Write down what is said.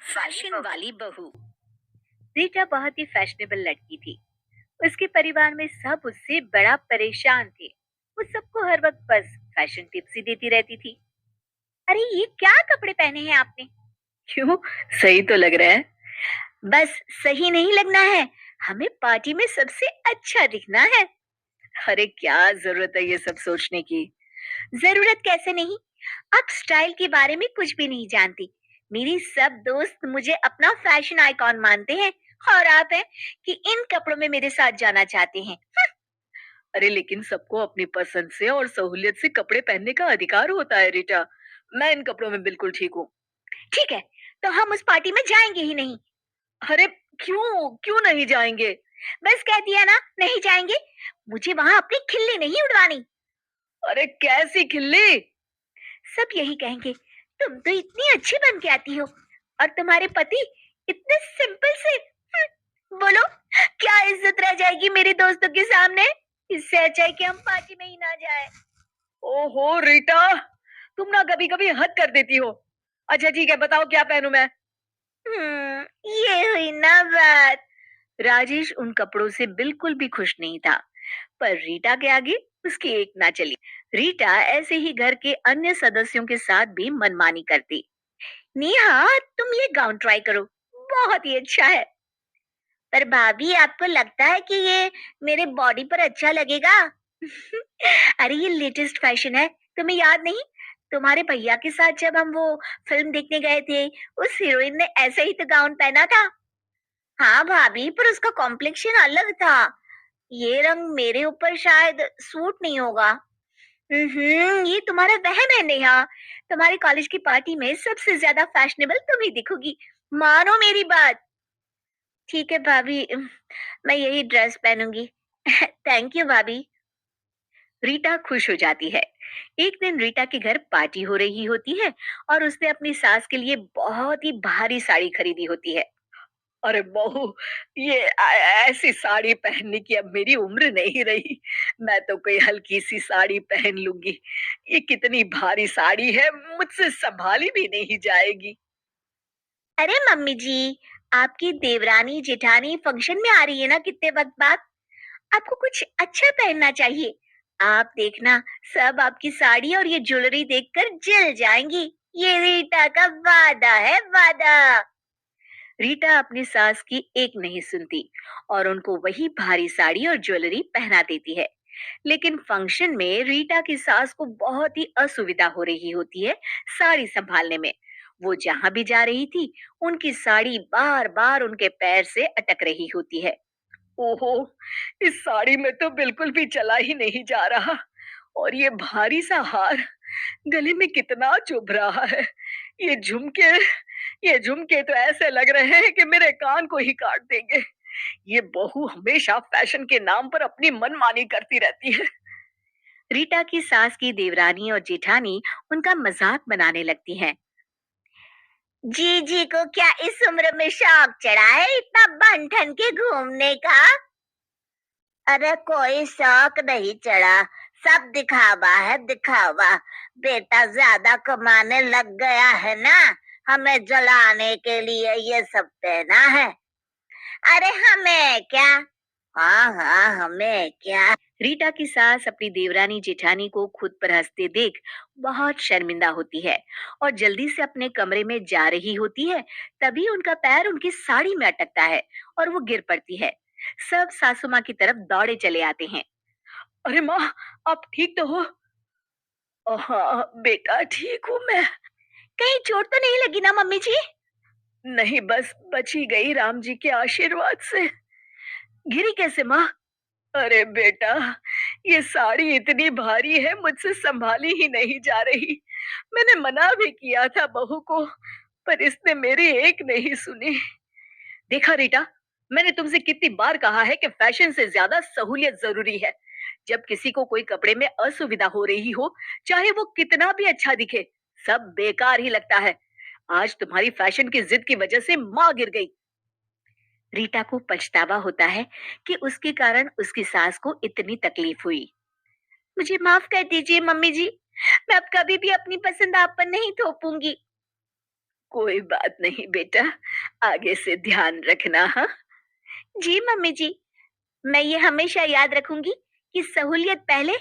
Fashion वाली बहू। रीटा बहुत ही फैशनेबल लड़की थी। उसके परिवार में सब उससे बड़ा परेशान थे। वो सबको हर वक्त बस फैशन टिप्स ही देती रहती थी। अरे ये क्या कपड़े पहने हैं आपने? क्यों, सही तो लग रहा है। बस सही नहीं लगना है, हमें पार्टी में सबसे अच्छा दिखना है। अरे क्या जरूरत है ये सब सोचने की? जरूरत कैसे नहीं, आप स्टाइल के बारे में कुछ भी नहीं जानती। मेरी सब दोस्त मुझे अपना फैशन आइकॉन मानते हैं, और आप हैं कि इन कपड़ों में मेरे साथ जाना चाहते हैं। अरे लेकिन सबको अपनी पसंद से और सहूलियत से कपड़े पहनने का अधिकार होता है रीटा। मैं इन कपड़ों में बिल्कुल ठीक हूँ। ठीक है, तो हम उस पार्टी में जाएंगे ही नहीं। अरे क्यों क्यों नहीं जाएंगे? बस कह दिया ना, नहीं जाएंगे। मुझे वहां अपनी खिल्ली नहीं उड़वानी। अरे कैसी खिल्ली? सब यही कहेंगे, तुम तो इतनी अच्छी बन के आती हो, और तुम्हारे पति इतने सिंपल से। बोलो, क्या इज्जत रह जाएगी मेरे दोस्तों के सामने? इससे अच्छा है कि हम पार्टी में ही ना जाए। ओहो रीटा, तुम ना कभी कभी हद कर देती हो। अच्छा ठीक है, बताओ क्या पहनूं मैं? ये हुई ना बात। राजेश उन कपड़ों से बिल्कुल भी खुश नहीं था, पर रीटा के आगे उसकी एक ना चली। रीटा ऐसे ही घर के अन्य सदस्यों के साथ भी मनमानी करती। नेहा, तुम ये गाउन ट्राई करो, बहुत ही अच्छा है। पर भाभी, आपको लगता है कि ये मेरे बॉडी पर अच्छा लगेगा? अरे ये लेटेस्ट फैशन है, तुम्हें याद नहीं? तुम्हारे भैया के साथ जब हम वो फिल्म देखने गए थे, उस हीरोइन ने ऐसे ही तो गाउन पहना था। हाँ भाभी, पर उसका कॉम्प्लेक्शन अलग था। ये रंग मेरे ऊपर शायद सूट नहीं होगा। ये तुम्हारा वहम है नेहा। तुम्हारे कॉलेज की पार्टी में सबसे ज्यादा फैशनेबल तुम ही दिखोगी, मानो मेरी बात। ठीक है भाभी, मैं यही ड्रेस पहनूंगी। थैंक यू भाभी। रीटा खुश हो जाती है। एक दिन रीटा के घर पार्टी हो रही होती है, और उसने अपनी सास के लिए बहुत ही भारी साड़ी खरीदी होती है। अरे बहू, ये ऐसी साड़ी पहनने की अब मेरी उम्र नहीं रही। मैं तो कोई हल्की सी साड़ी पहन लूंगी। ये कितनी भारी साड़ी है, मुझसे संभाली भी नहीं जाएगी। अरे मम्मी जी, आपकी देवरानी जेठानी फंक्शन में आ रही है ना कितने वक्त बाद। आपको कुछ अच्छा पहनना चाहिए। आप देखना, सब आपकी साड़ी और ये ज्वेलरी देखकर जल जाएंगी। ये रीटा का वादा है, वादा। रीटा अपनी सास की एक नहीं सुनती, और उनको वही भारी साड़ी और ज्वेलरी पहना देती है। लेकिन फंक्शन में रीटा की सास को बहुत ही असुविधा हो रही होती है साड़ी संभालने में। वो जहां भी जा रही थी, उनकी साड़ी बार बार उनके पैर से अटक रही होती है। ओहो, इस साड़ी में तो बिल्कुल भी चला ही नहीं जा रहा। और ये भारी सा हार गले में कितना चुभ रहा है। ये झुमके ये झुमके तो ऐसे लग रहे हैं कि मेरे कान को ही काट देंगे। ये बहू हमेशा फैशन के नाम पर अपनी मनमानी करती रहती है। रीटा की सास की देवरानी और जेठानी उनका मजाक बनाने लगती हैं। जी जी को क्या इस उम्र में शौक चढ़ा है इतना बन ठन के घूमने का? अरे कोई शौक नहीं चढ़ा, सब दिखावा है दिखावा। बेटा ज्यादा कमाने लग गया है ना, हमें जलाने के लिए ये सब पहना है। अरे हमें क्या? हाँ हाँ, हमें क्या? रीटा की सास अपनी देवरानी जेठानी को खुद पर हंसते देख बहुत शर्मिंदा होती है, और जल्दी से अपने कमरे में जा रही होती है। तभी उनका पैर उनकी साड़ी में अटकता है, और वो गिर पड़ती है। सब सासू माँ की तरफ दौड़े चले आते हैं। अरे माँ, आप ठीक तो हो? हाँ बेटा, ठीक हूँ मैं। कहीं चोट तो नहीं लगी ना मम्मी जी? नहीं, बस बची गई राम जी के आशीर्वाद से। गिरी कैसे माँ? अरे बेटा, ये साड़ी इतनी भारी है, मुझसे संभाली ही नहीं जा रही। मैंने मना भी किया था बहू को, पर इसने मेरी एक नहीं सुनी। देखा रीटा, मैंने तुमसे कितनी बार कहा है कि फैशन से ज्यादा सहूलियत जरूरी है। जब किसी को कोई कपड़े में असुविधा हो रही हो, चाहे वो कितना भी अच्छा दिखे, सब बेकार ही लगता है। आज तुम्हारी फैशन की जिद की वजह से माँ गिर गई। रीटा को पछतावा होता है कि उसके कारण उसकी सास को इतनी तकलीफ हुई। मुझे माफ कर दीजिए मम्मी जी, मैं अब कभी भी अपनी पसंद आप पर नहीं थोपूंगी। कोई बात नहीं बेटा, आगे से ध्यान रखना, हाँ? जी मम्मी जी, मैं ये हमेशा याद रखूंगी कि सहूलियत पहले